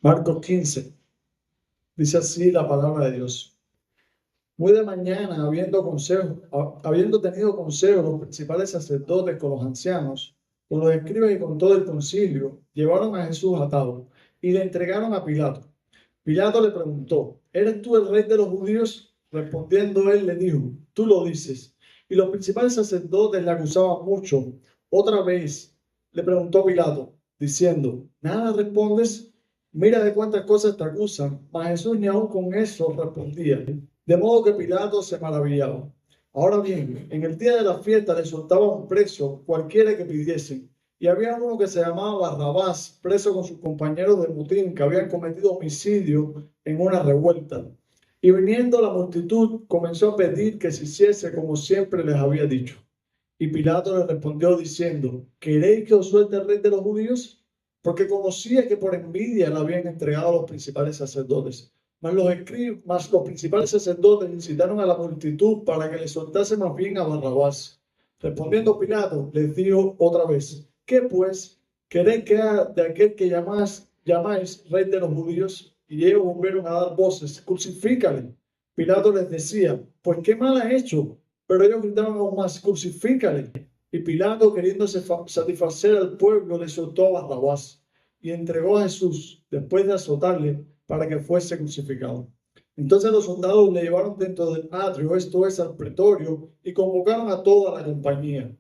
Marcos 15, dice así la palabra de Dios. Muy de mañana, habiendo tenido consejo los principales sacerdotes con los ancianos, con los escribas y con todo el concilio, llevaron a Jesús atado y le entregaron a Pilato. Pilato le preguntó: ¿Eres tú el rey de los judíos? Respondiendo él le dijo: Tú lo dices. Y los principales sacerdotes le acusaban mucho. Otra vez le preguntó Pilato, diciendo: ¿Nada respondes? Mira de cuántas cosas te acusan. Mas Jesús ni aun con eso respondía. De modo que Pilato se maravillaba. Ahora bien, en el día de la fiesta le soltaban preso cualquiera que pidiesen. Y había uno que se llamaba Barrabás, preso con sus compañeros de mutín, que habían cometido homicidio en una revuelta. Y viniendo la multitud, comenzó a pedir que se hiciese como siempre les había dicho. Y Pilato le respondió diciendo: ¿Queréis que os suelte el rey de los judíos? Porque conocía que por envidia le habían entregado a los principales sacerdotes. Mas los principales sacerdotes incitaron a la multitud para que le soltase más bien a Barrabás. Respondiendo Pilato, les dijo otra vez: ¿Qué pues queréis que haga de aquel que llamáis rey de los judíos? Y ellos volvieron a dar voces: Crucifícale. Pilato les decía: Pues qué mal ha hecho. Pero ellos gritaban aún más: Crucifícale. Y Pilato, queriendo satisfacer al pueblo, le soltó a Barrabás y entregó a Jesús después de azotarle para que fuese crucificado. Entonces los soldados le llevaron dentro del atrio, esto es, al pretorio, y convocaron a toda la compañía.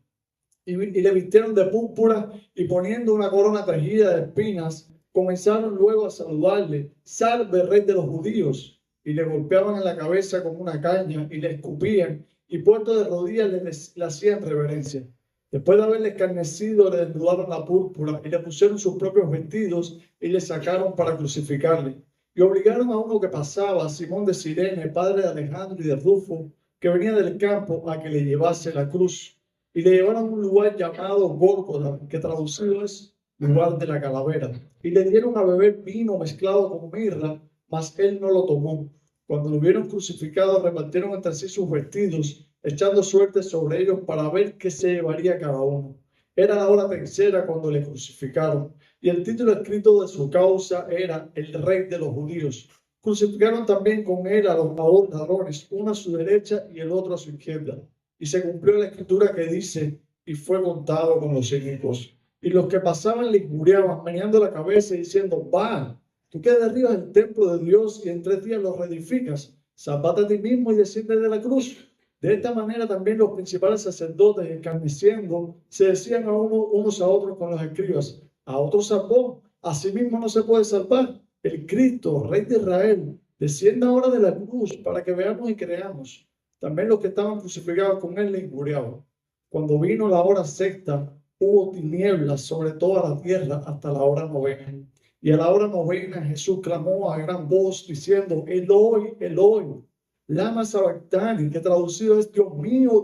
Y le vistieron de púrpura y poniendo una corona tejida de espinas, comenzaron luego a saludarle: Salve, rey de los judíos. Y le golpeaban en la cabeza con una caña y le escupían, y puesto de rodillas le hacían reverencia. Después de haberle escarnecido, le desnudaron la púrpura y le pusieron sus propios vestidos y le sacaron para crucificarle. Y obligaron a uno que pasaba, Simón de Cirene, padre de Alejandro y de Rufo, que venía del campo, a que le llevase la cruz. Y le llevaron a un lugar llamado Gólgota, que traducido es lugar de la calavera. Y le dieron a beber vino mezclado con mirra, mas él no lo tomó. Cuando lo vieron crucificado, repartieron entre sí sus vestidos, echando suerte sobre ellos para ver qué se llevaría cada uno. Era la hora tercera cuando le crucificaron, y el título escrito de su causa era El Rey de los Judíos. Crucificaron también con él a los dos ladrones, uno a su derecha y el otro a su izquierda. Y se cumplió la escritura que dice: y fue contado con los inicuos. Y los que pasaban le injuriaban, meneando la cabeza y diciendo: Va, tú que derribas el templo de Dios y en 3 días lo reedificas, salvate a ti mismo y desciende de la cruz. De esta manera también los principales sacerdotes, escarneciendo, se decían unos a otros con los escribas: a otros salvó, a sí mismo no se puede salvar. El Cristo, Rey de Israel, descienda ahora de la cruz para que veamos y creamos. También los que estaban crucificados con él le injuriaban. Cuando vino la hora sexta, hubo tinieblas sobre toda la tierra hasta la hora novena. Y a la hora novena Jesús clamó a gran voz diciendo: Eloi, Eloi, lama sabactani, que traducido es: Dios mío,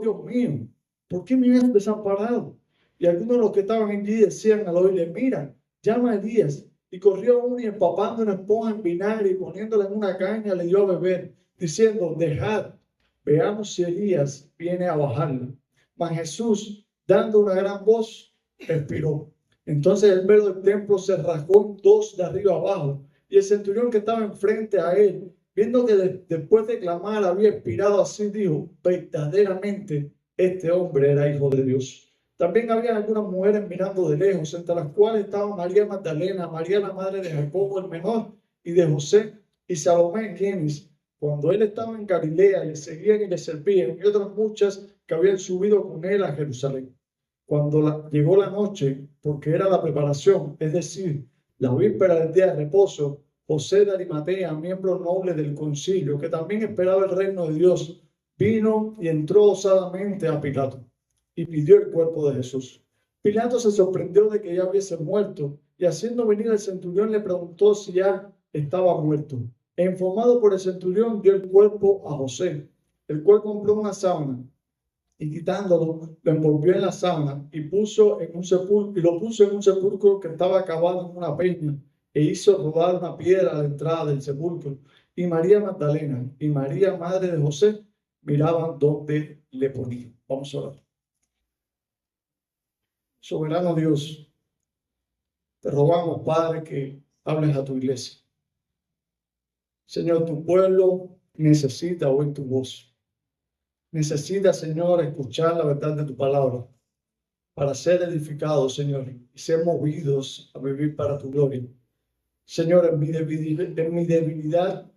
¿por qué me has desamparado? Y algunos de los que estaban allí decían al oírle: Mira, llama a Elías. Y corrió uno y empapando una esponja en vinagre y poniéndola en una caña le dio a beber, diciendo: Dejad, veamos si Elías viene a bajarlo. Mas Jesús, dando una gran voz, expiró. Entonces el velo del templo se rasgó en dos de arriba abajo, y el centurión que estaba enfrente a él, viendo que después de clamar había expirado así, dijo: verdaderamente este hombre era hijo de Dios. También había algunas mujeres mirando de lejos, entre las cuales estaban María Magdalena, María la madre de Jacobo el menor y de José, y Salomé, quienes, cuando él estaba en Galilea, le seguían y le servían, y otras muchas que habían subido con él a Jerusalén. Cuando llegó la noche, porque era la preparación, es decir, la víspera del día de reposo, José de Arimatea, miembro noble del concilio, que también esperaba el reino de Dios, vino y entró osadamente a Pilato y pidió el cuerpo de Jesús. Pilato se sorprendió de que ya hubiese muerto, y haciendo venir al centurión le preguntó si ya estaba muerto. E informado por el centurión, dio el cuerpo a José, el cual compró una sábana y quitándolo, lo envolvió en la sábana y lo puso en un sepulcro que estaba acabado en una peña, e hizo rodar una piedra a la entrada del sepulcro. Y María Magdalena y María, madre de José, miraban dónde le ponían. Vamos a orar. Soberano Dios, te rogamos, Padre, que hables a tu iglesia. Señor, tu pueblo necesita oír tu voz. Necesita, Señor, escuchar la verdad de tu palabra para ser edificados, Señor, y ser movidos a vivir para tu gloria. Señor, en mi debilidad,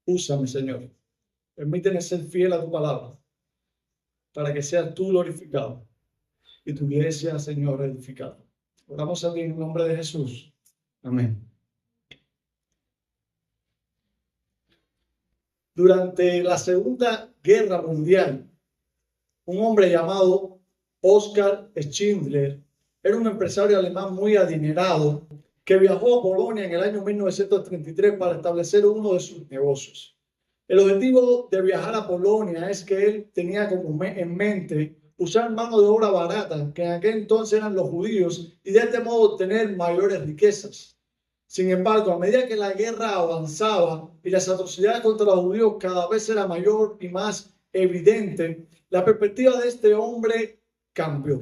úsame, Señor. Permíteme ser fiel a tu palabra para que seas tú glorificado y tu iglesia, Señor, edificada. Oramos a ti en el nombre de Jesús. Amén. Durante la Segunda Guerra Mundial, un hombre llamado Oskar Schindler era un empresario alemán muy adinerado que viajó a Polonia en el año 1933 para establecer uno de sus negocios. El objetivo de viajar a Polonia es que él tenía como en mente usar mano de obra barata, que en aquel entonces eran los judíos, y de este modo obtener mayores riquezas. Sin embargo, a medida que la guerra avanzaba y las atrocidades contra los judíos cada vez era mayor y más evidente, la perspectiva de este hombre cambió.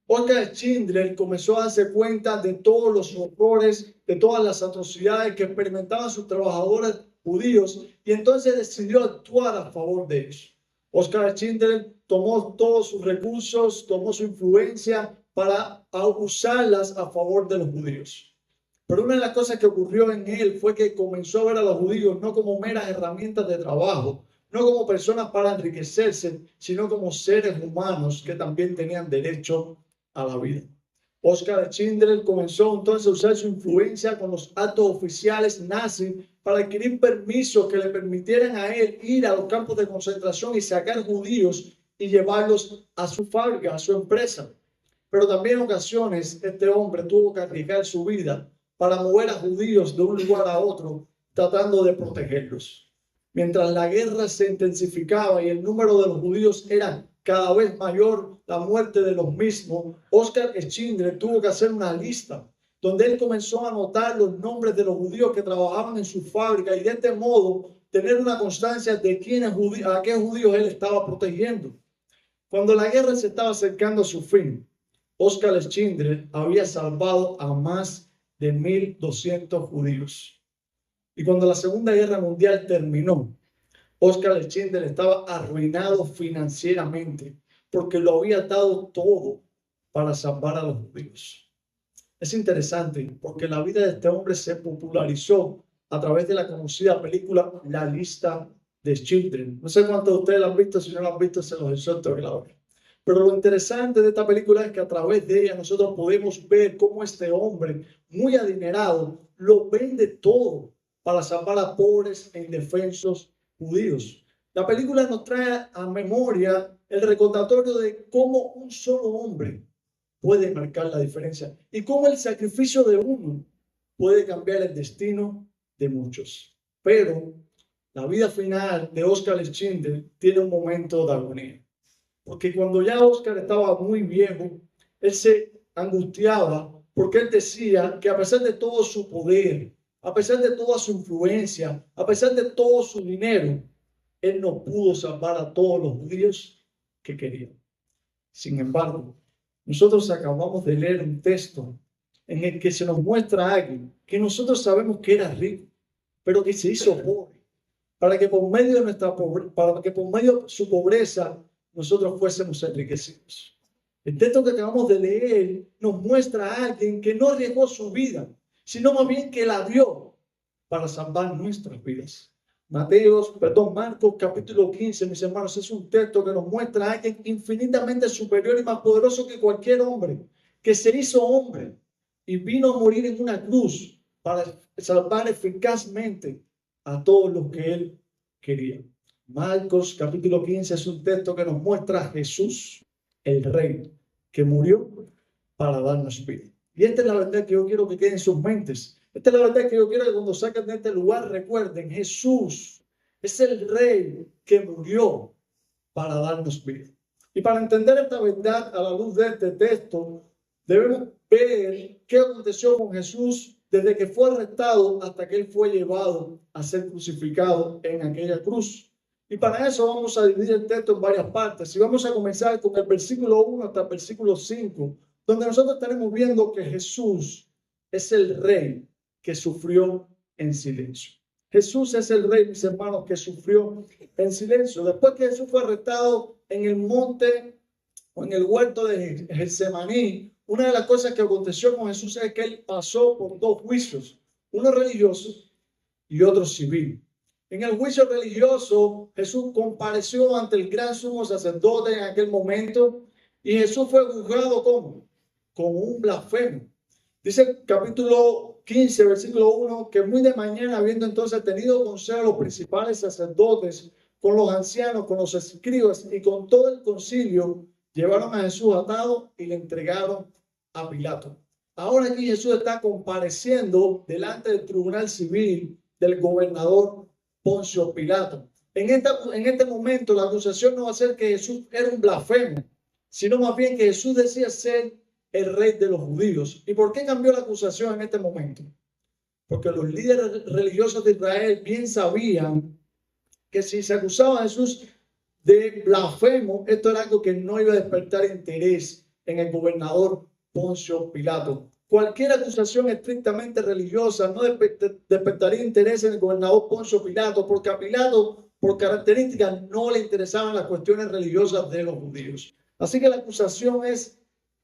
Oskar Schindler comenzó a darse cuenta de todos los horrores, de todas las atrocidades que experimentaban sus trabajadores judíos y entonces decidió actuar a favor de ellos. Oskar Schindler tomó todos sus recursos, tomó su influencia para usarlas a favor de los judíos. Pero una de las cosas que ocurrió en él fue que comenzó a ver a los judíos no como meras herramientas de trabajo, no como personas para enriquecerse, sino como seres humanos que también tenían derecho a la vida. Oskar Schindler comenzó entonces a usar su influencia con los altos oficiales nazis para adquirir permisos que le permitieran a él ir a los campos de concentración y sacar judíos y llevarlos a su fábrica, a su empresa. Pero también en ocasiones este hombre tuvo que arriesgar su vida para mover a judíos de un lugar a otro, tratando de protegerlos. Mientras la guerra se intensificaba y el número de los judíos era cada vez mayor, la muerte de los mismos, Oskar Schindler tuvo que hacer una lista donde él comenzó a anotar los nombres de los judíos que trabajaban en su fábrica y de este modo tener una constancia de a qué judíos él estaba protegiendo. Cuando la guerra se estaba acercando a su fin, Oskar Schindler había salvado a más de 1.200 judíos. Y cuando la Segunda Guerra Mundial terminó, Oskar Schindler estaba arruinado financieramente porque lo había dado todo para salvar a los judíos. Es interesante porque la vida de este hombre se popularizó a través de la conocida película La Lista de Schindler. No sé cuántos de ustedes la han visto, si no la han visto se los exhorto a que la vean. Pero lo interesante de esta película es que a través de ella nosotros podemos ver cómo este hombre muy adinerado lo vende todo para salvar a pobres e indefensos judíos. La película nos trae a memoria el recordatorio de cómo un solo hombre puede marcar la diferencia y cómo el sacrificio de uno puede cambiar el destino de muchos. Pero la vida final de Oskar Schindler tiene un momento de agonía. Porque cuando ya Oskar estaba muy viejo, él se angustiaba porque él decía que a pesar de todo su poder, a pesar de toda su influencia, a pesar de todo su dinero, él no pudo salvar a todos los judíos que quería. Sin embargo, nosotros acabamos de leer un texto en el que se nos muestra a alguien que nosotros sabemos que era rico, pero que se hizo pobre, para que por medio de su pobreza nosotros fuésemos enriquecidos. El texto que acabamos de leer nos muestra a alguien que no arriesgó su vida, sino más bien que la dio para salvar nuestras vidas. Marcos capítulo 15, mis hermanos, es un texto que nos muestra a alguien infinitamente superior y más poderoso que cualquier hombre, que se hizo hombre y vino a morir en una cruz para salvar eficazmente a todos los que él quería. Marcos capítulo 15 es un texto que nos muestra a Jesús, el Rey, que murió para darnos vida. Y esta es la verdad que yo quiero que quede en sus mentes. Esta es la verdad que yo quiero que cuando saquen de este lugar recuerden, Jesús es el Rey que murió para darnos vida. Y para entender esta verdad a la luz de este texto, debemos ver qué aconteció con Jesús desde que fue arrestado hasta que él fue llevado a ser crucificado en aquella cruz. Y para eso vamos a dividir el texto en varias partes. Y vamos a comenzar con el versículo 1 hasta el versículo 5, donde nosotros estaremos viendo que Jesús es el Rey que sufrió en silencio. Jesús es el rey, mis hermanos, que sufrió en silencio. Después que Jesús fue arrestado en el monte o en el huerto de Getsemaní, una de las cosas que aconteció con Jesús es que él pasó por dos juicios, uno religioso y otro civil. En el juicio religioso, Jesús compareció ante el gran sumo sacerdote en aquel momento y Jesús fue juzgado como un blasfemo. Dice el capítulo 15, versículo 1, que muy de mañana, habiendo entonces tenido consejo los principales sacerdotes, con los ancianos, con los escribas y con todo el concilio, llevaron a Jesús atado y le entregaron a Pilato. Ahora aquí Jesús está compareciendo delante del tribunal civil del gobernador Poncio Pilato. En este momento la acusación no va a ser que Jesús era un blasfemo, sino más bien que Jesús decía ser el rey de los judíos. ¿Y por qué cambió la acusación en este momento? Porque los líderes religiosos de Israel bien sabían que si se acusaba a Jesús de blasfemo, esto era algo que no iba a despertar interés en el gobernador Poncio Pilato. Cualquier acusación estrictamente religiosa no despertaría interés en el gobernador Poncio Pilato, porque a Pilato, por características, no le interesaban las cuestiones religiosas de los judíos. Así que la acusación es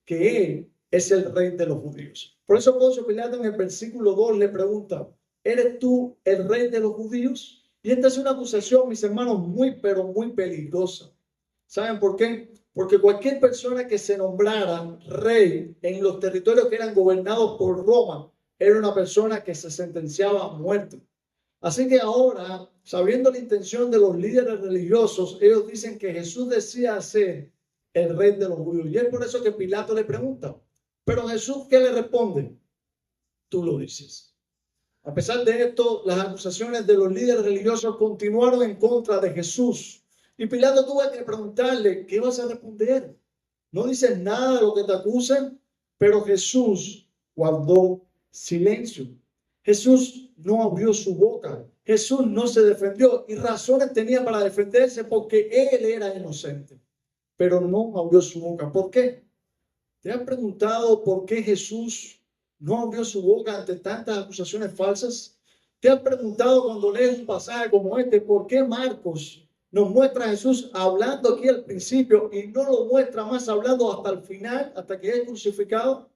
que él es el rey de los judíos. Por eso Poncio Pilato en el versículo 2 le pregunta, ¿eres tú el rey de los judíos? Y esta es una acusación, mis hermanos, muy, pero muy peligrosa. ¿Saben por qué? Porque cualquier persona que se nombrara rey en los territorios que eran gobernados por Roma era una persona que se sentenciaba a muerte. Así que ahora, sabiendo la intención de los líderes religiosos, ellos dicen que Jesús decía ser el rey de los judíos. Y es por eso que Pilato le pregunta, pero Jesús, ¿qué le responde? Tú lo dices. A pesar de esto, las acusaciones de los líderes religiosos continuaron en contra de Jesús. Y Pilato tuvo que preguntarle, ¿qué vas a responder? No dices nada de lo que te acusan, pero Jesús guardó silencio. Jesús no abrió su boca. Jesús no se defendió y razones tenía para defenderse porque él era inocente, pero no abrió su boca. ¿Por qué? ¿Te has preguntado por qué Jesús no abrió su boca ante tantas acusaciones falsas? ¿Te has preguntado cuando lees un pasaje como este, por qué Marcos nos muestra a Jesús hablando aquí al principio y no lo muestra más hablando hasta el final, hasta que es crucificado?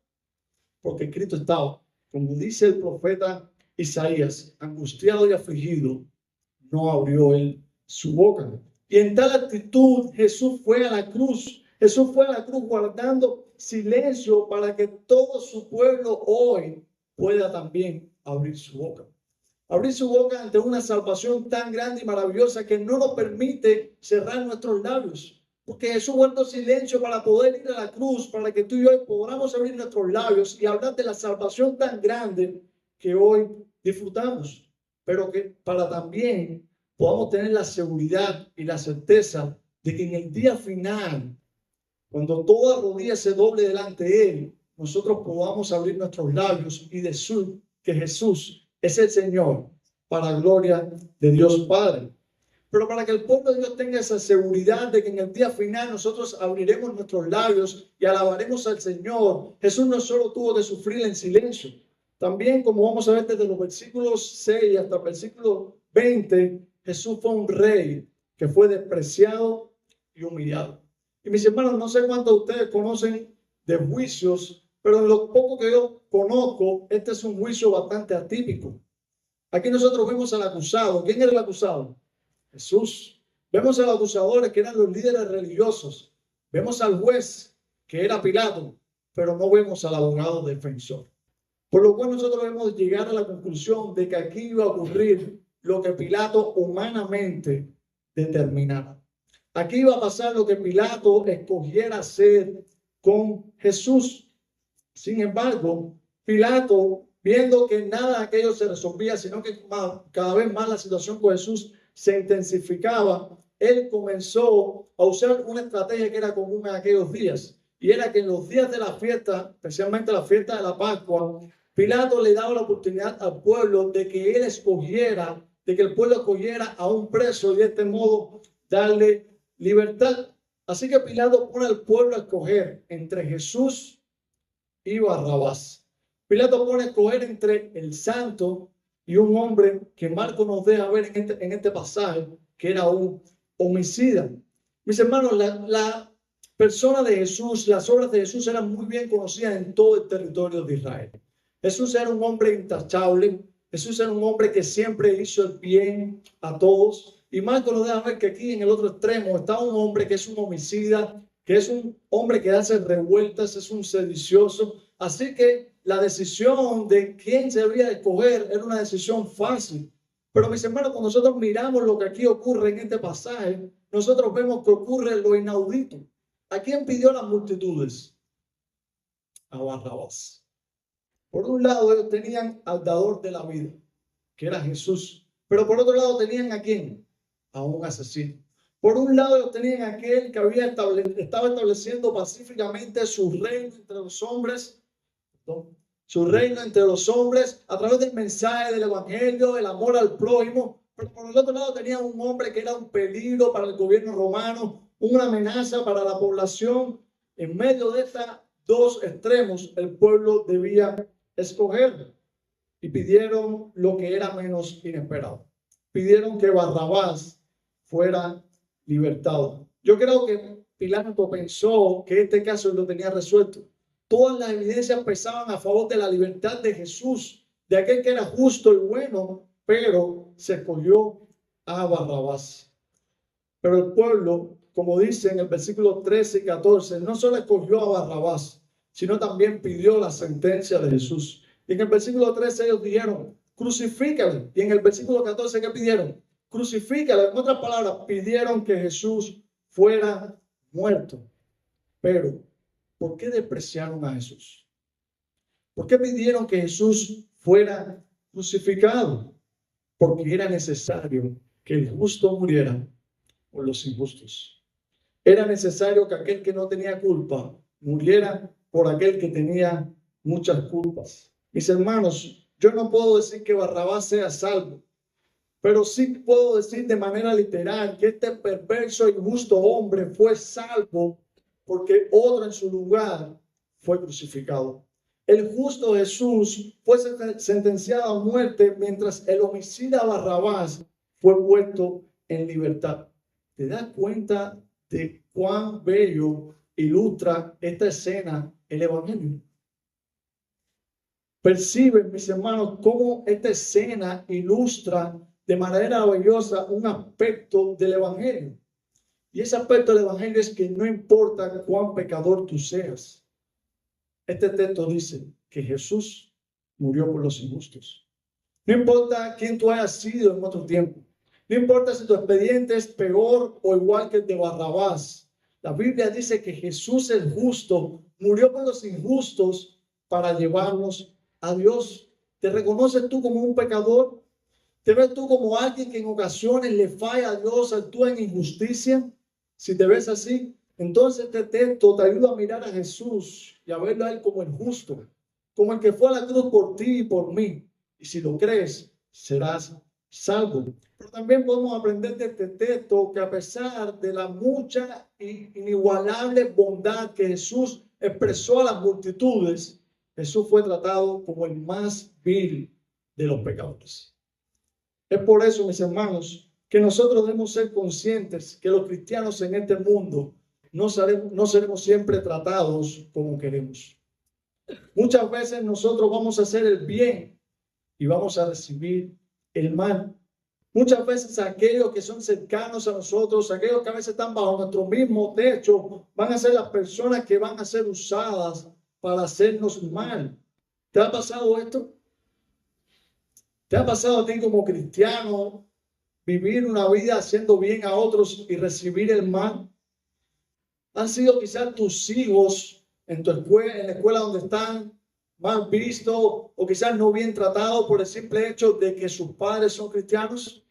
Porque Cristo estaba, como dice el profeta Isaías, angustiado y afligido, no abrió él su boca. Y en tal actitud Jesús fue a la cruz. Jesús fue a la cruz guardando silencio para que todo su pueblo hoy pueda también abrir su boca. Abrir su boca ante una salvación tan grande y maravillosa que no nos permite cerrar nuestros labios. Porque Jesús guardó silencio para poder ir a la cruz, para que tú y yo podamos abrir nuestros labios y hablar de la salvación tan grande que hoy disfrutamos. Pero que para también podamos tener la seguridad y la certeza de que en el día final, cuando toda rodilla se doble delante de Él, nosotros podamos abrir nuestros labios y decir que Jesús es el Señor para gloria de Dios Padre. Pero para que el pueblo de Dios tenga esa seguridad de que en el día final nosotros abriremos nuestros labios y alabaremos al Señor, Jesús no solo tuvo que sufrir en silencio, también, como vamos a ver desde los versículos 6 hasta el versículo 20, Jesús fue un rey que fue despreciado y humillado. Y mis hermanos, no sé cuántos de ustedes conocen de juicios, pero en lo poco que yo conozco, este es un juicio bastante atípico. Aquí nosotros vemos al acusado. ¿Quién era el acusado? Jesús. Vemos a los acusadores, que eran los líderes religiosos. Vemos al juez, que era Pilato, pero no vemos al abogado defensor. Por lo cual nosotros debemos llegar a la conclusión de que aquí iba a ocurrir lo que Pilato humanamente determinara. Aquí iba a pasar lo que Pilato escogiera hacer con Jesús. Sin embargo, Pilato, viendo que nada de aquello se resolvía, sino que cada vez más la situación con Jesús se intensificaba, él comenzó a usar una estrategia que era común en aquellos días. Y era que en los días de la fiesta, especialmente la fiesta de la Pascua, Pilato le daba la oportunidad al pueblo de que él escogiera, de que el pueblo escogiera a un preso y de este modo darle libertad. Así que Pilato pone al pueblo a escoger entre Jesús y Barrabás. Pilato pone a escoger entre el santo y un hombre que Marcos nos deja ver en este pasaje, que era un homicida. Mis hermanos, la persona de Jesús, las obras de Jesús eran muy bien conocidas en todo el territorio de Israel. Jesús era un hombre intachable. Jesús era un hombre que siempre hizo el bien a todos. Y Marcos nos deja ver que aquí en el otro extremo está un hombre que es un homicida, que es un hombre que hace revueltas, es un sedicioso. Así que la decisión de quién se debía escoger era una decisión fácil. Pero mis hermanos, cuando nosotros miramos lo que aquí ocurre en este pasaje, nosotros vemos que ocurre lo inaudito. ¿A quién pidió las multitudes? A Barrabás. Por un lado, ellos tenían al dador de la vida, que era Jesús. Pero por otro lado, tenían ¿a quién? A un asesino. Por un lado, ellos tenían a aquel que estaba estableciendo pacíficamente su reino entre los hombres. Su reino entre los hombres a través del mensaje del evangelio, el amor al prójimo. Pero por el otro lado, tenían un hombre que era un peligro para el gobierno romano, una amenaza para la población. En medio de estos dos extremos, el pueblo debía escoger y pidieron lo que era menos inesperado. Pidieron que Barrabás fuera libertado. Yo creo que Pilato pensó que este caso lo tenía resuelto. Todas las evidencias pesaban a favor de la libertad de Jesús, de aquel que era justo y bueno, pero se escogió a Barrabás. Pero el pueblo, como dice en el versículo 13 y 14, no solo escogió a Barrabás, sino también pidió la sentencia de Jesús. Y en el versículo 13 ellos dijeron, crucifícale. Y en el versículo 14, ¿qué pidieron? Crucifícale. En otras palabras, pidieron que Jesús fuera muerto. Pero, ¿por qué despreciaron a Jesús? ¿Por qué pidieron que Jesús fuera crucificado? Porque era necesario que el justo muriera por los injustos. Era necesario que aquel que no tenía culpa muriera por aquel que tenía muchas culpas. Mis hermanos, yo no puedo decir que Barrabás sea salvo, pero sí puedo decir de manera literal que este perverso y injusto hombre fue salvo porque otro en su lugar fue crucificado. El justo Jesús fue sentenciado a muerte mientras el homicida Barrabás fue puesto en libertad. ¿Te das cuenta de cuán bello ilustra esta escena el Evangelio? Perciben, mis hermanos, cómo esta escena ilustra de manera maravillosa un aspecto del Evangelio. Y ese aspecto del Evangelio es que no importa cuán pecador tú seas. Este texto dice que Jesús murió por los injustos. No importa quién tú hayas sido en otro tiempo. No importa si tu expediente es peor o igual que el de Barrabás. La Biblia dice que Jesús el justo murió por los injustos para llevarnos a Dios. ¿Te reconoces tú como un pecador? ¿Te ves tú como alguien que en ocasiones le falla a Dios, actúa en injusticia? Si te ves así, entonces este texto te ayuda a mirar a Jesús y a verlo a Él como el justo, como el que fue a la cruz por ti y por mí. Y si lo crees, serás salvo. Pero también podemos aprender de este texto que a pesar de la mucha e inigualable bondad que Jesús expresó a las multitudes, Jesús fue tratado como el más vil de los pecadores. Es por eso, mis hermanos, que nosotros debemos ser conscientes que los cristianos en este mundo no seremos siempre tratados como queremos. Muchas veces nosotros vamos a hacer el bien y vamos a recibir el mal. Muchas veces aquellos que son cercanos a nosotros, aquellos que a veces están bajo nuestro mismo techo, van a ser las personas que van a ser usadas para hacernos mal. ¿Te ha pasado esto? ¿Te ha pasado a ti como cristiano vivir una vida haciendo bien a otros y recibir el mal? ¿Han sido quizás tus hijos en la escuela donde están mal vistos o quizás no bien tratados por el simple hecho de que sus padres son cristianos?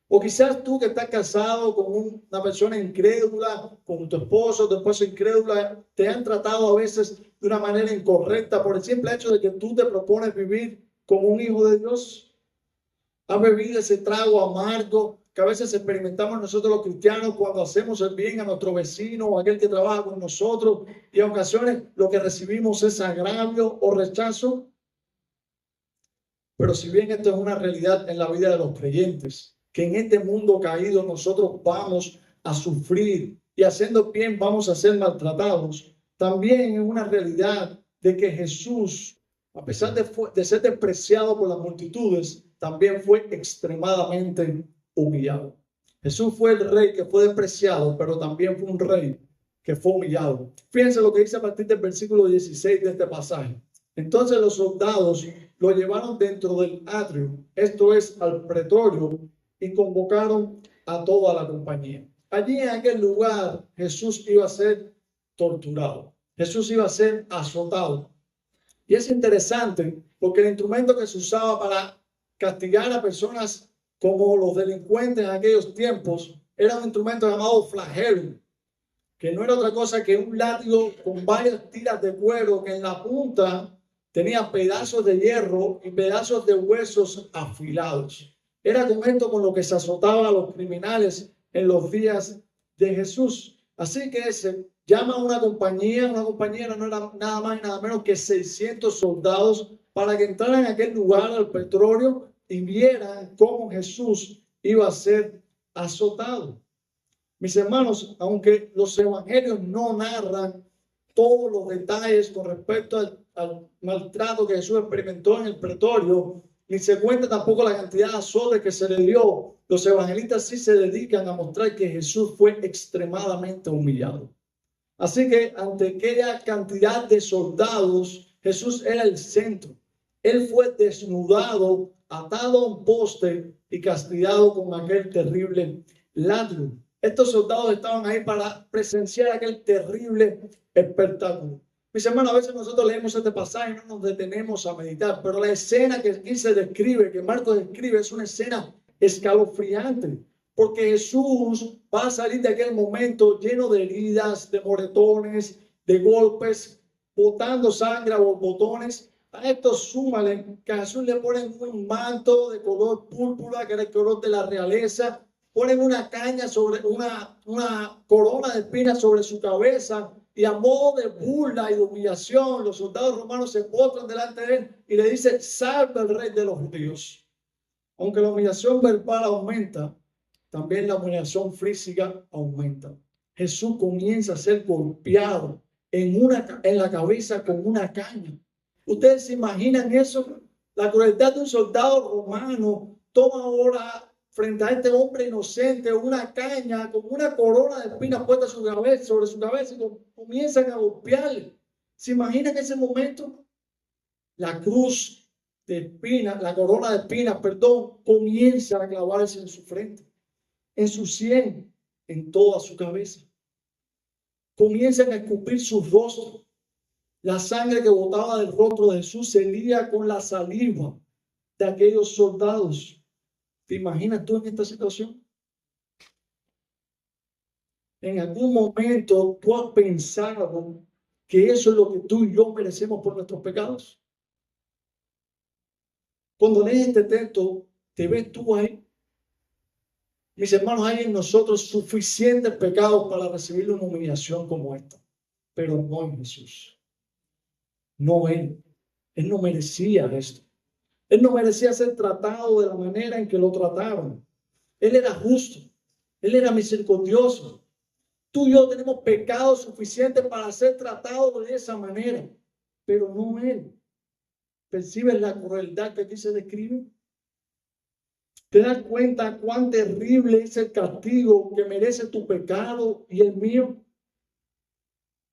O quizás tú que estás casado con una persona incrédula, con tu esposa incrédula, te han tratado a veces de una manera incorrecta por el simple hecho de que tú te propones vivir como un hijo de Dios. ¿Has bebido ese trago amargo que a veces experimentamos nosotros los cristianos cuando hacemos el bien a nuestro vecino o a aquel que trabaja con nosotros y en ocasiones lo que recibimos es agravio o rechazo? Pero si bien esto es una realidad en la vida de los creyentes, que en este mundo caído nosotros vamos a sufrir y haciendo bien vamos a ser maltratados, también es una realidad de que Jesús, a pesar de ser despreciado por las multitudes, también fue extremadamente humillado. Jesús fue el rey que fue despreciado, pero también fue un rey que fue humillado. Fíjense lo que dice a partir del versículo 16 de este pasaje. Entonces los soldados lo llevaron dentro del atrio, esto es, al pretorio, y convocaron a toda la compañía. Allí en aquel lugar Jesús iba a ser torturado, Jesús iba a ser azotado. Y es interesante porque el instrumento que se usaba para castigar a personas como los delincuentes en aquellos tiempos era un instrumento llamado flagelo, que no era otra cosa que un látigo con varias tiras de cuero que en la punta tenía pedazos de hierro y pedazos de huesos afilados. Era con esto con lo que se azotaba a los criminales en los días de Jesús. Así que se llama a una compañía no era nada más y nada menos que 600 soldados para que entraran a aquel lugar, al petróleo, y vieran cómo Jesús iba a ser azotado. Mis hermanos, aunque los evangelios no narran todos los detalles con respecto al maltrato que Jesús experimentó en el pretorio, ni se cuenta tampoco la cantidad de azotes que se le dio, los evangelistas sí se dedican a mostrar que Jesús fue extremadamente humillado. Así que ante aquella cantidad de soldados, Jesús era el centro. Él fue desnudado, atado a un poste y castigado con aquel terrible látigo. Estos soldados estaban ahí para presenciar aquel terrible espectáculo. Mis hermanos, a veces nosotros leemos este pasaje y no nos detenemos a meditar, pero la escena que aquí se describe, que Marcos describe, es una escena escalofriante, porque Jesús va a salir de aquel momento lleno de heridas, de moretones, de golpes, botando sangre a borbotones. A esto súmale que a Jesús le ponen un manto de color púrpura, que era el color de la realeza, ponen una caña sobre una corona de espinas sobre su cabeza, y a modo de burla y de humillación, los soldados romanos se postran delante de él y le dicen: salve al rey de los judíos. Aunque la humillación verbal aumenta, también la humillación física aumenta. Jesús comienza a ser golpeado en la cabeza con una caña. ¿Ustedes se imaginan eso? La crueldad de un soldado romano toma ahora frente a este hombre inocente una caña con una corona de espinas puesta sobre su cabeza, y comienzan a golpearle. ¿Se imaginan ese momento? La cruz de espinas, la corona de espinas, perdón, comienza a clavarse en su frente, en su sien, en toda su cabeza. Comienzan a escupir su rostro. La sangre que botaba del rostro de Jesús se lía con la saliva de aquellos soldados. ¿Te imaginas tú en esta situación? En algún momento tú has pensado que eso es lo que tú y yo merecemos por nuestros pecados. Cuando lees este texto, ¿te ves tú ahí? Mis hermanos, hay en nosotros suficientes pecados para recibir una humillación como esta, pero no en Jesús. No Él. Él no merecía esto. Él no merecía ser tratado de la manera en que lo trataron. Él era justo. Él era misericordioso. Tú y yo tenemos pecados suficientes para ser tratados de esa manera, pero no Él. ¿Percibes la crueldad que aquí se describe? ¿Te das cuenta cuán terrible es el castigo que merece tu pecado y el mío?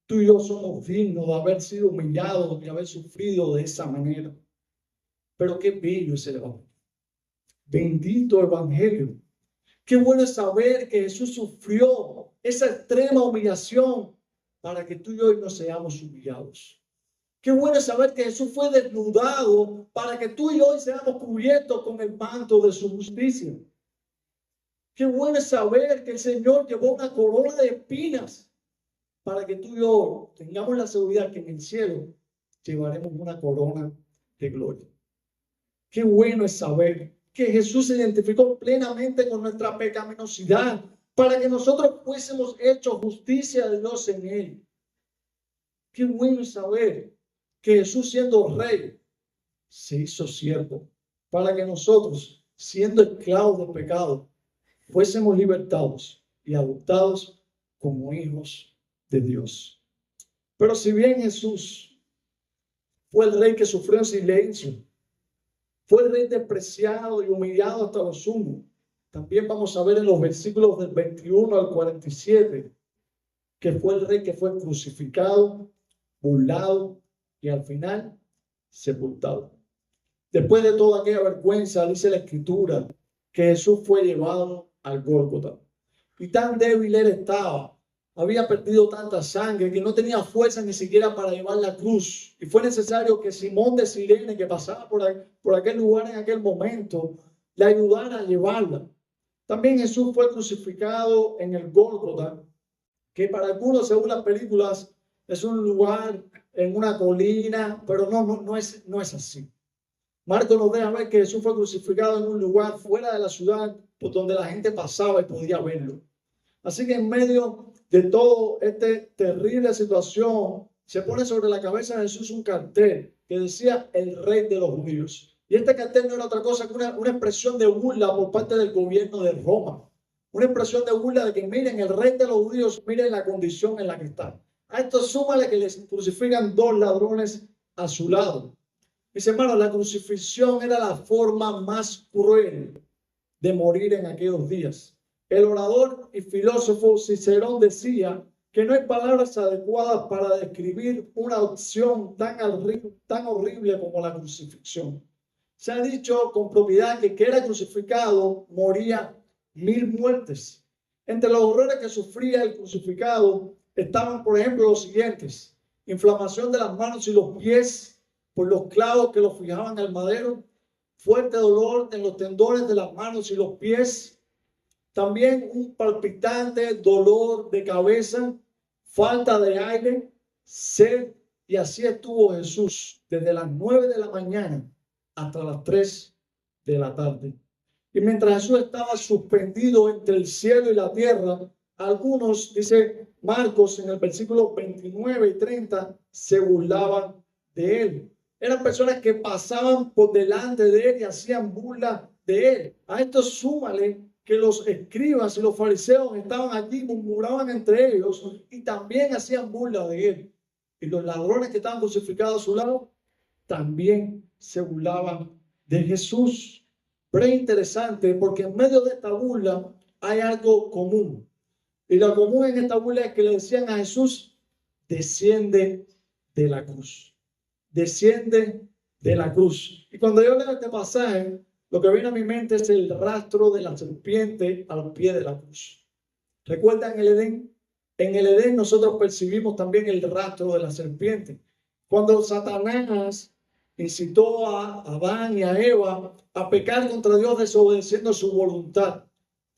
Tú y yo somos dignos de haber sido humillados y haber sufrido de esa manera. Pero qué bello es el Evangelio. Bendito Evangelio. Qué bueno es saber que Jesús sufrió esa extrema humillación para que tú y yo no seamos humillados. Qué bueno es saber que Jesús fue desnudado para que tú y hoy seamos cubiertos con el manto de su justicia. Qué bueno es saber que el Señor llevó una corona de espinas para que tú y yo tengamos la seguridad que en el cielo llevaremos una corona de gloria. Qué bueno es saber que Jesús se identificó plenamente con nuestra pecaminosidad para que nosotros fuésemos hechos justicia de Dios en Él. Qué bueno es saber que Jesús, siendo rey, se hizo siervo para que nosotros, siendo esclavos del pecado, fuésemos libertados y adoptados como hijos de Dios. Pero si bien Jesús fue el rey que sufrió en silencio, fue el rey despreciado y humillado hasta lo sumo, también vamos a ver en los versículos del 21 al 47 que fue el rey que fue crucificado, burlado y al final sepultado. Después de toda aquella vergüenza, dice la Escritura que Jesús fue llevado al Gólgota. Y tan débil él estaba, había perdido tanta sangre que no tenía fuerza ni siquiera para llevar la cruz. Y fue necesario que Simón de Cirene, que pasaba por aquel lugar en aquel momento, le ayudara a llevarla. También Jesús fue crucificado en el Gólgota, que para algunos, según las películas, es un lugar en una colina, pero no es así. Marcos nos deja ver que Jesús fue crucificado en un lugar fuera de la ciudad, por donde la gente pasaba y podía verlo. Así que en medio de toda esta terrible situación, se pone sobre la cabeza de Jesús un cartel que decía el rey de los judíos. Y este cartel no era otra cosa que una expresión de burla por parte del gobierno de Roma. Una expresión de burla de que miren, el rey de los judíos, miren la condición en la que está. A esto súmale que les crucifican dos ladrones a su lado. Mis hermanos, la crucifixión era la forma más cruel de morir en aquellos días. El orador y filósofo Cicerón decía que no hay palabras adecuadas para describir una opción tan horrible como la crucifixión. Se ha dicho con propiedad que el que era crucificado moría 1000 muertes. Entre los horrores que sufría el crucificado estaban, por ejemplo, los siguientes: inflamación de las manos y los pies por los clavos que los fijaban al madero, fuerte dolor en los tendones de las manos y los pies, también un palpitante dolor de cabeza, falta de aire, sed, y así estuvo Jesús desde las 9 de la mañana hasta las 3 de la tarde. Y mientras Jesús estaba suspendido entre el cielo y la tierra, algunos, dice Marcos en el versículo 29 y 30, se burlaban de él. Eran personas que pasaban por delante de él y hacían burla de él. A esto súmale que los escribas y los fariseos estaban allí, murmuraban entre ellos y también hacían burla de él. Y los ladrones que estaban crucificados a su lado también se burlaban de Jesús. Pero es interesante porque en medio de esta burla hay algo común. Y lo común en esta burla es que le decían a Jesús: desciende de la cruz. Desciende de la cruz. Y cuando yo leo este pasaje, lo que viene a mi mente es el rastro de la serpiente al pie de la cruz. ¿Recuerdan el Edén? En el Edén nosotros percibimos también el rastro de la serpiente. Cuando Satanás incitó a Adán y a Eva a pecar contra Dios desobedeciendo su voluntad.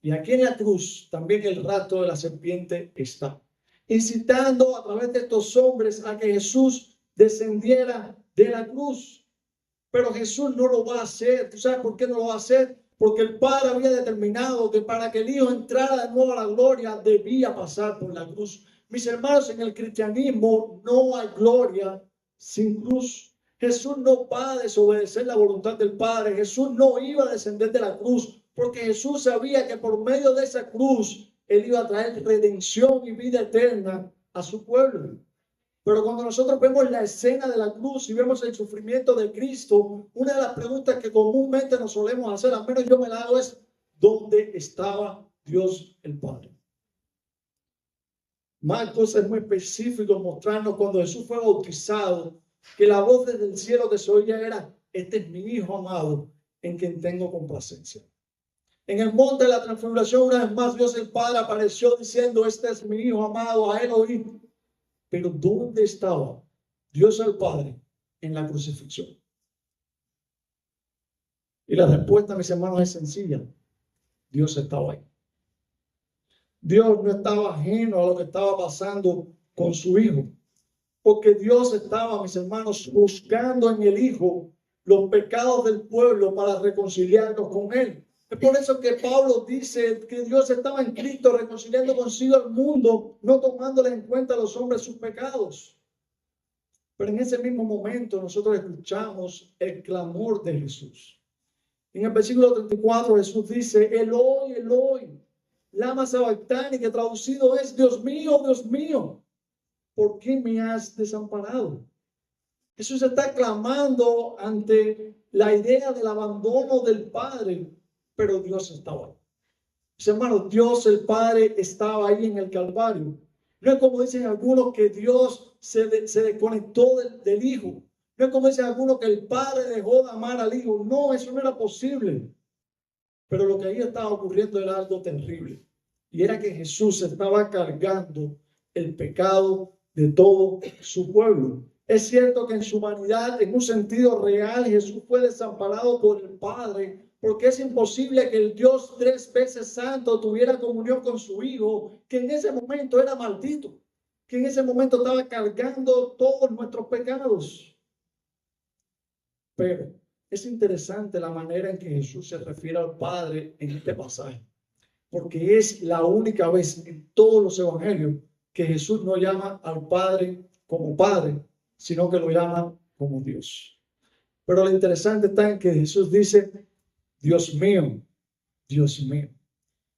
Y aquí en la cruz también el rastro de la serpiente está, incitando a través de estos hombres a que Jesús descendiera de la cruz. Pero Jesús no lo va a hacer. ¿Tú sabes por qué no lo va a hacer? Porque el Padre había determinado que para que el Hijo entrara de nuevo a la gloria debía pasar por la cruz. Mis hermanos, en el cristianismo no hay gloria sin cruz. Jesús no va a desobedecer la voluntad del Padre. Jesús no iba a descender de la cruz, porque Jesús sabía que por medio de esa cruz Él iba a traer redención y vida eterna a su pueblo. Pero cuando nosotros vemos la escena de la cruz y vemos el sufrimiento de Cristo, una de las preguntas que comúnmente nos solemos hacer, al menos yo me la hago, es: ¿dónde estaba Dios el Padre? Marcos es muy específico mostrarnos cuando Jesús fue bautizado, que la voz desde el cielo que se oía era: este es mi Hijo amado, en quien tengo complacencia. En el monte de la transfiguración, una vez más, Dios el Padre apareció diciendo: este es mi Hijo amado, a él oí. Pero ¿dónde estaba Dios el Padre en la crucifixión? Y la respuesta, mis hermanos, es sencilla: Dios estaba ahí. Dios no estaba ajeno a lo que estaba pasando con su Hijo, porque Dios estaba, mis hermanos, buscando en el Hijo los pecados del pueblo para reconciliarnos con Él. Es por eso que Pablo dice que Dios estaba en Cristo reconciliando consigo al mundo, no tomándole en cuenta a los hombres sus pecados. Pero en ese mismo momento nosotros escuchamos el clamor de Jesús. En el versículo 34 Jesús dice, Eloi, Eloi, lama sabactani, que traducido es, Dios mío, ¿por qué me has desamparado? Jesús está clamando ante la idea del abandono del Padre, pero Dios estaba ahí. Mis hermanos, Dios el Padre estaba ahí en el Calvario. No es como dicen algunos que Dios se desconectó del Hijo. No es como dicen algunos que el Padre dejó de amar al Hijo. No, eso no era posible. Pero lo que ahí estaba ocurriendo era algo terrible. Y era que Jesús estaba cargando el pecado de todo su pueblo. Es cierto que en su humanidad, en un sentido real, Jesús fue desamparado por el Padre, porque es imposible que el Dios 3 veces santo tuviera comunión con su Hijo, que en ese momento era maldito, que en ese momento estaba cargando todos nuestros pecados. Pero es interesante la manera en que Jesús se refiere al Padre en este pasaje, porque es la única vez en todos los evangelios que Jesús no llama al Padre como Padre, sino que lo llama como Dios. Pero lo interesante está en que Jesús dice, Dios mío, Dios mío.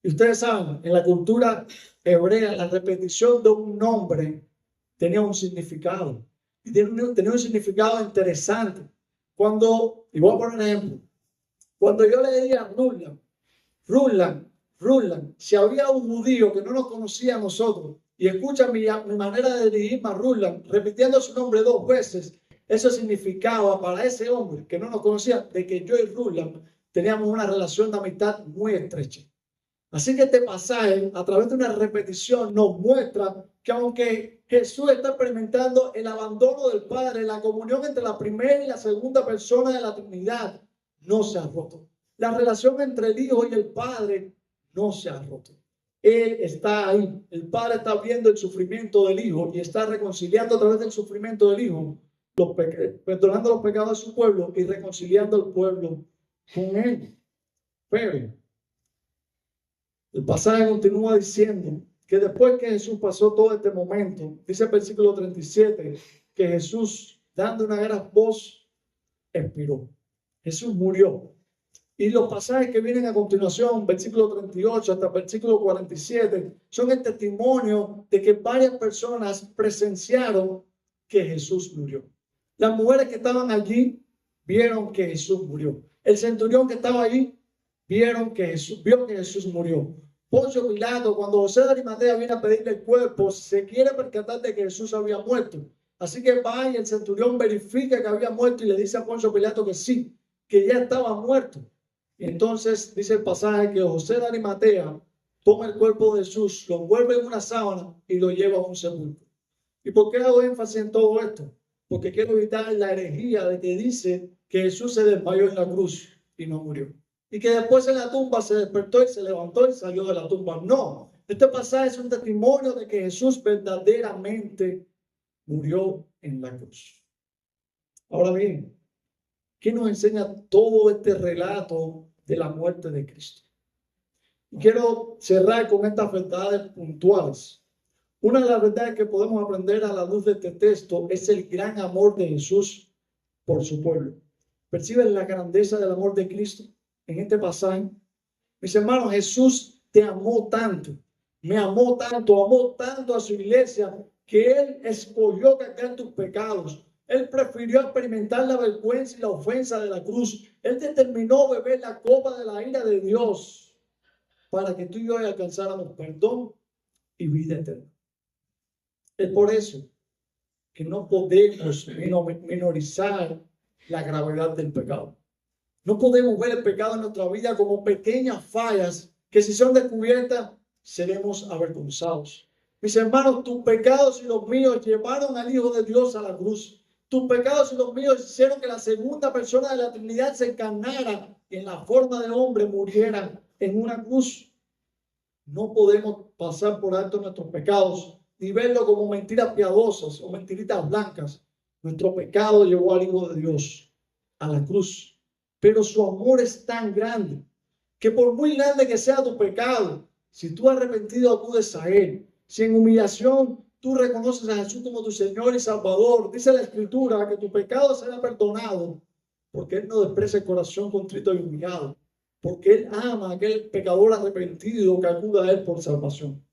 Y ustedes saben, en la cultura hebrea, la repetición de un nombre tenía un significado. Y tenía un significado interesante. Y voy a poner un ejemplo. Cuando yo le diría Rullan, si había un judío que no nos conocía a nosotros y escucha mi manera de dirigirme a Rullan, repitiendo su nombre 2 veces, eso significaba para ese hombre que no nos conocía de que yo y Rullan teníamos una relación de amistad muy estrecha. Así que este pasaje, a través de una repetición, nos muestra que aunque Jesús está experimentando el abandono del Padre, la comunión entre la primera y la segunda persona de la Trinidad no se ha roto. La relación entre el Hijo y el Padre no se ha roto. Él está ahí. El Padre está viendo el sufrimiento del Hijo y está reconciliando a través del sufrimiento del Hijo, perdonando los pecados de su pueblo y reconciliando al pueblo con Él. Pero el pasaje continúa diciendo que después que Jesús pasó todo este momento, dice el versículo 37, que Jesús, dando una gran voz, expiró. Jesús murió. Y los pasajes que vienen a continuación, versículo 38 hasta versículo 47, son el testimonio de que varias personas presenciaron que Jesús murió. Las mujeres que estaban allí vieron que Jesús murió. El centurión que estaba allí vio que Jesús murió. Poncio Pilato, cuando José de Arimatea viene a pedirle el cuerpo, se quiere percatar de que Jesús había muerto. Así que va y el centurión verifica que había muerto y le dice a Poncio Pilato que sí, que ya estaba muerto. Y entonces dice el pasaje que José de Arimatea toma el cuerpo de Jesús, lo envuelve en una sábana y lo lleva a un sepulcro. ¿Y por qué hago énfasis en todo esto? Porque quiero evitar la herejía de que dice que Jesús se desmayó en la cruz y no murió. Y que después en la tumba se despertó y se levantó y salió de la tumba. No, este pasaje es un testimonio de que Jesús verdaderamente murió en la cruz. Ahora bien, ¿qué nos enseña todo este relato de la muerte de Cristo? Y quiero cerrar con estas verdades puntuales. Una de las verdades que podemos aprender a la luz de este texto es el gran amor de Jesús por su pueblo. ¿Perciben la grandeza del amor de Cristo en este pasaje? Mis hermanos, Jesús te amó tanto, me amó tanto a su iglesia, que Él escogió cargar tus pecados. Él prefirió experimentar la vergüenza y la ofensa de la cruz. Él determinó beber la copa de la ira de Dios para que tú y yo alcanzáramos perdón y vida eterna. Es por eso que no podemos minorizar la gravedad del pecado. No podemos ver el pecado en nuestra vida como pequeñas fallas que si son descubiertas seremos avergonzados. Mis hermanos, tus pecados y los míos llevaron al Hijo de Dios a la cruz. Tus pecados y los míos hicieron que la segunda persona de la Trinidad se encarnara y en la forma de hombre muriera en una cruz. No podemos pasar por alto nuestros pecados ni verlo como mentiras piadosas o mentiritas blancas. Nuestro pecado llevó al Hijo de Dios a la cruz. Pero su amor es tan grande que por muy grande que sea tu pecado, si tú arrepentido acudes a Él, si en humillación tú reconoces a Jesús como tu Señor y Salvador, dice la Escritura que tu pecado será perdonado. porque Él no desprecia el corazón contrito y humillado, porque Él ama a aquel pecador arrepentido que acuda a Él por salvación.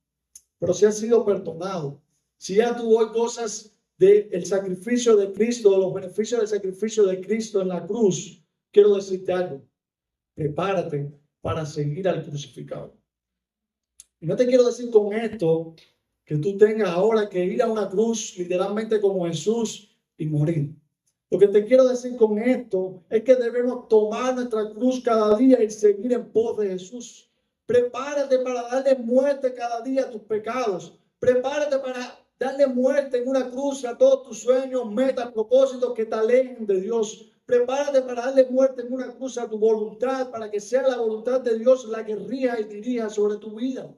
Pero si has sido perdonado, si ya tú hoy gozas del sacrificio de Cristo, de los beneficios del sacrificio de Cristo en la cruz, quiero decirte algo: prepárate para seguir al crucificado. Y no te quiero decir con esto que tú tengas ahora que ir a una cruz literalmente como Jesús y morir. Lo que te quiero decir con esto es que debemos tomar nuestra cruz cada día y seguir en pos de Jesús. Prepárate para darle muerte cada día a tus pecados. Prepárate para darle muerte en una cruz a todos tus sueños, metas, propósitos que te alejen de Dios. Prepárate para darle muerte en una cruz a tu voluntad, para que sea la voluntad de Dios la que rija y dirija sobre tu vida.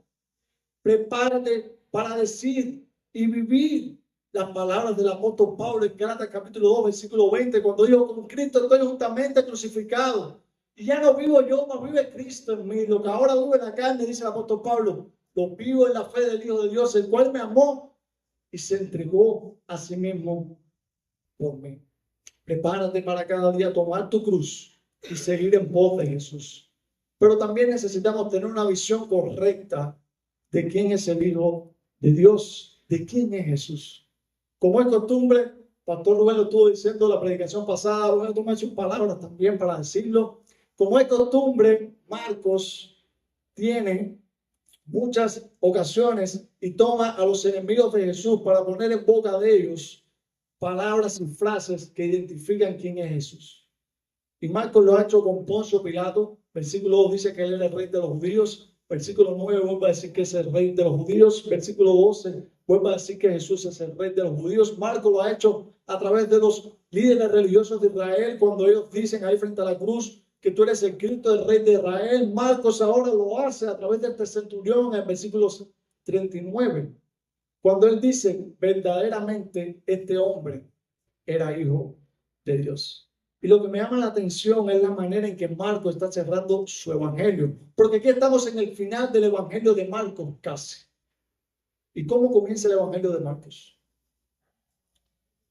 Prepárate para decir y vivir las palabras del apóstol Pablo en Gálatas capítulo 2, versículo 20, cuando dijo: con Cristo estoy juntamente crucificado, y ya no vivo yo, mas vive Cristo en mí. Lo que ahora vivo en la carne, dice el apóstol Pablo, lo vivo en la fe del Hijo de Dios, el cual me amó y se entregó a sí mismo por mí. Prepárate para cada día tomar tu cruz y seguir en pos de Jesús. Pero también necesitamos tener una visión correcta de quién es el Hijo de Dios, de quién es Jesús. Como es costumbre, Pastor Rubén lo estuvo diciendo en la predicación pasada, voy a tomar sus palabras también para decirlo. Como es costumbre, Marcos tiene muchas ocasiones y toma a los enemigos de Jesús para poner en boca de ellos palabras y frases que identifican quién es Jesús. Y Marcos lo ha hecho con Poncio Pilato. Versículo 2 dice que él era el rey de los judíos. Versículo 9 vuelve a decir que es el rey de los judíos. Versículo 12 vuelve a decir que Jesús es el rey de los judíos. Marcos lo ha hecho a través de los líderes religiosos de Israel, cuando ellos dicen ahí frente a la cruz que tú eres el Cristo del rey de Israel. Marcos ahora lo hace a través de este centurión en versículos 39, cuando él dice: verdaderamente este hombre era hijo de Dios. Y lo que me llama la atención es la manera en que Marcos está cerrando su evangelio, porque aquí estamos en el final del evangelio de Marcos casi. ¿Y cómo comienza el evangelio de Marcos?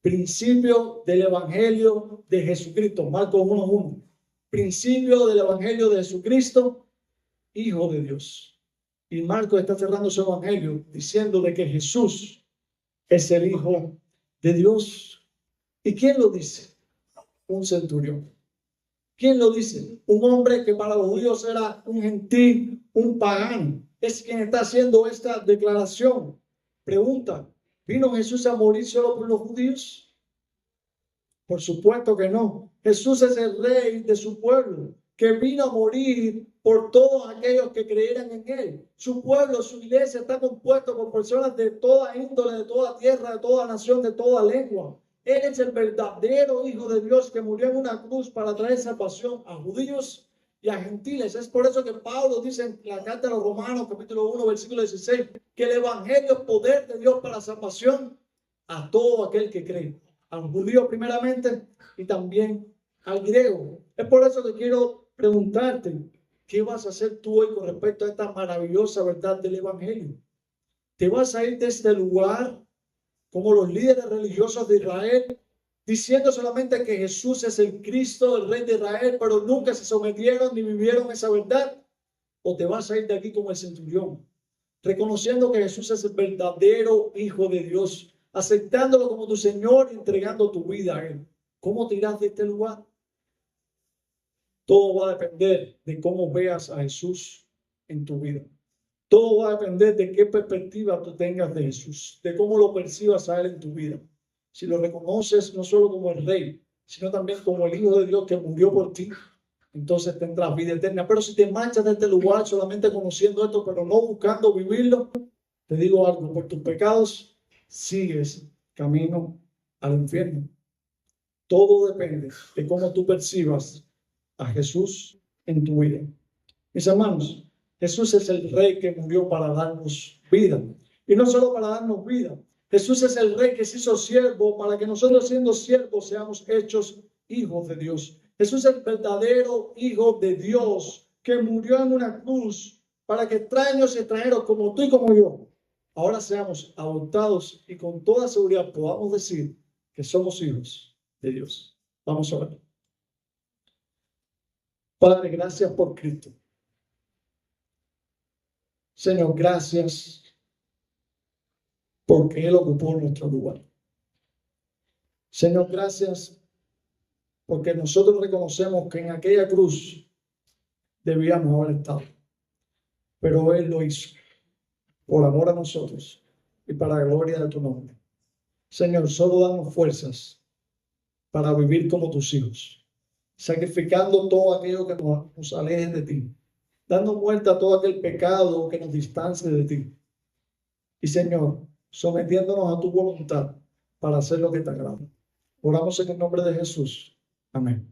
Principio del evangelio de Jesucristo, Marcos 1:1. Principio del evangelio de Jesucristo, Hijo de Dios. Y Marcos está cerrando su evangelio diciendo de que Jesús es el Hijo de Dios. ¿Y quién lo dice? Un centurión. ¿Quién lo dice? Un hombre que para los judíos era un gentil, un pagano. Es quien está haciendo esta declaración. Pregunta: ¿vino Jesús a morir solo por los judíos? Por supuesto que no. Jesús es el rey de su pueblo, que vino a morir por todos aquellos que creyeran en él. Su pueblo, su iglesia está compuesto por personas de toda índole, de toda tierra, de toda nación, de toda lengua. Él es el verdadero Hijo de Dios que murió en una cruz para traer salvación a judíos y a gentiles. Es por eso que Pablo dice en la carta a los Romanos, capítulo 1, versículo 16, que el evangelio es poder de Dios para salvación a todo aquel que cree. Al judío primeramente y también al griego. Es por eso que quiero preguntarte: ¿qué vas a hacer tú hoy con respecto a esta maravillosa verdad del evangelio? ¿Te vas a ir de este lugar como los líderes religiosos de Israel, diciendo solamente que Jesús es el Cristo, el rey de Israel, pero nunca se sometieron ni vivieron esa verdad? ¿O te vas a ir de aquí como el centurión, reconociendo que Jesús es el verdadero Hijo de Dios, aceptándolo como tu Señor y entregando tu vida a Él? ¿Cómo te irás de este lugar? Todo va a depender de cómo veas a Jesús en tu vida. Todo va a depender de qué perspectiva tú tengas de Jesús, de cómo lo percibas a Él en tu vida. Si lo reconoces no solo como el Rey, sino también como el Hijo de Dios que murió por ti, entonces tendrás vida eterna. Pero si te marchas de este lugar solamente conociendo esto, pero no buscando vivirlo, te digo algo: por tus pecados sigues camino al infierno. Todo depende de cómo tú percibas a Jesús en tu vida. Mis hermanos, Jesús es el Rey que murió para darnos vida. Y no solo para darnos vida. Jesús es el Rey que se hizo siervo para que nosotros, siendo siervos, seamos hechos hijos de Dios. Jesús es el verdadero Hijo de Dios que murió en una cruz para que extraños y extranjeros como tú y como yo ahora seamos adoptados y con toda seguridad podamos decir que somos hijos de Dios. Vamos a ver. Padre, gracias por Cristo. Señor, gracias porque Él ocupó nuestro lugar. Señor, gracias porque nosotros reconocemos que en aquella cruz debíamos haber estado, pero Él lo hizo por amor a nosotros y para la gloria de tu nombre. Señor, solo danos fuerzas para vivir como tus hijos, sacrificando todo aquello que nos aleje de ti, dando muerte a todo aquel pecado que nos distancie de ti. Y Señor, sometiéndonos a tu voluntad para hacer lo que te agrada. Oramos en el nombre de Jesús. Amén.